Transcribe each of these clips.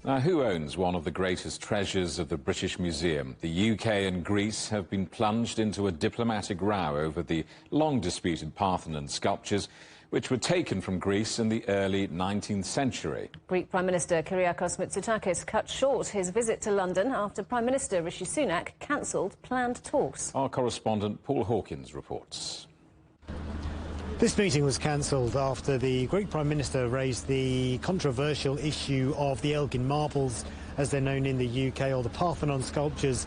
Now, who owns one of the greatest treasures of the British Museum? The UK and Greece have been plunged into a diplomatic row over the long-disputed Parthenon sculptures, which were taken from Greece in the early 19th century. Greek Prime Minister Kyriakos Mitsotakis cut short his visit to London after Prime Minister Rishi Sunak cancelled planned talks. Our correspondent Paul Hawkins reports. This meeting was cancelled after the Greek Prime Minister raised the controversial issue of the Elgin marbles, as they're known in the UK, or the Parthenon sculptures,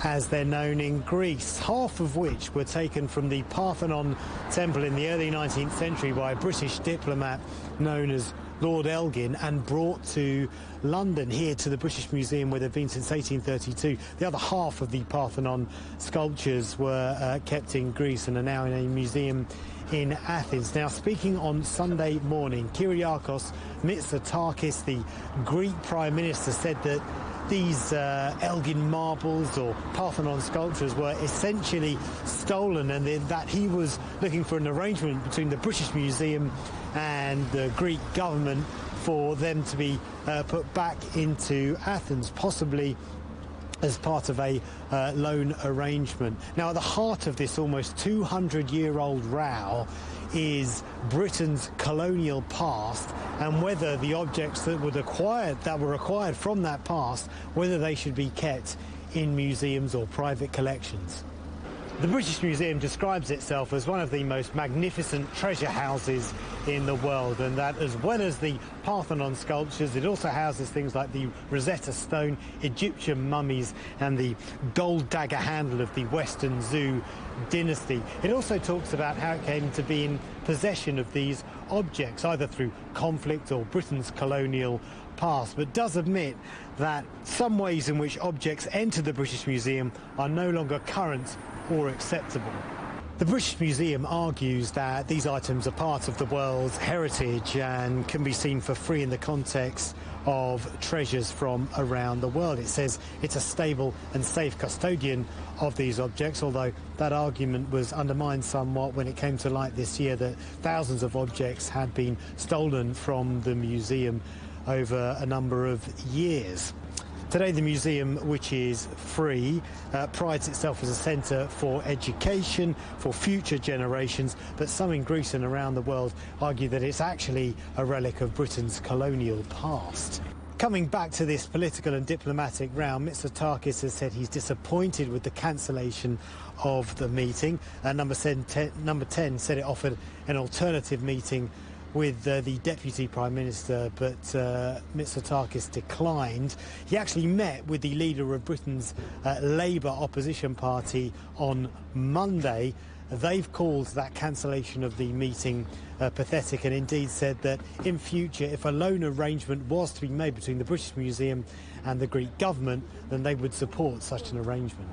as they're known in Greece, half of which were taken from the Parthenon temple in the early 19th century by a British diplomat known as Lord Elgin and brought to London, here to the British Museum, where they've been since 1832. The other half of the Parthenon sculptures were kept in Greece and are now in a museum in Athens. Now, speaking on Sunday morning, Kyriakos Mitsotakis, the Greek Prime Minister, said that these Elgin marbles or Parthenon sculptures were essentially stolen, and that he was looking for an arrangement between the British Museum and the Greek government for them to be put back into Athens, possibly as part of a loan arrangement. Now, at the heart of this almost 200-year-old row is Britain's colonial past, and whether the objects that were acquired from that past, whether they should be kept in museums or private collections. The British Museum describes itself as one of the most magnificent treasure houses in the world, and that, as well as the Parthenon sculptures, it also houses things like the Rosetta Stone, Egyptian mummies and the gold dagger handle of the Western Zoo dynasty. It also talks about how it came to be in possession of these objects, either through conflict or Britain's colonial past, but does admit that some ways in which objects enter the British Museum are no longer current or acceptable. The British Museum argues that these items are part of the world's heritage and can be seen for free in the context of treasures from around the world. It says it's a stable and safe custodian of these objects, although that argument was undermined somewhat when it came to light this year that thousands of objects had been stolen from the museum over a number of years. Today, the museum, which is free, prides itself as a centre for education for future generations, but some in Greece and around the world argue that it's actually a relic of Britain's colonial past. Coming back to this political and diplomatic round, Mitsotakis has said he's disappointed with the cancellation of the meeting. Number 10 said it offered an alternative meeting with the Deputy Prime Minister, but Mitsotakis declined. He actually met with the leader of Britain's Labour opposition party on Monday. They've called that cancellation of the meeting pathetic, and indeed said that in future, if a loan arrangement was to be made between the British Museum and the Greek government, then they would support such an arrangement.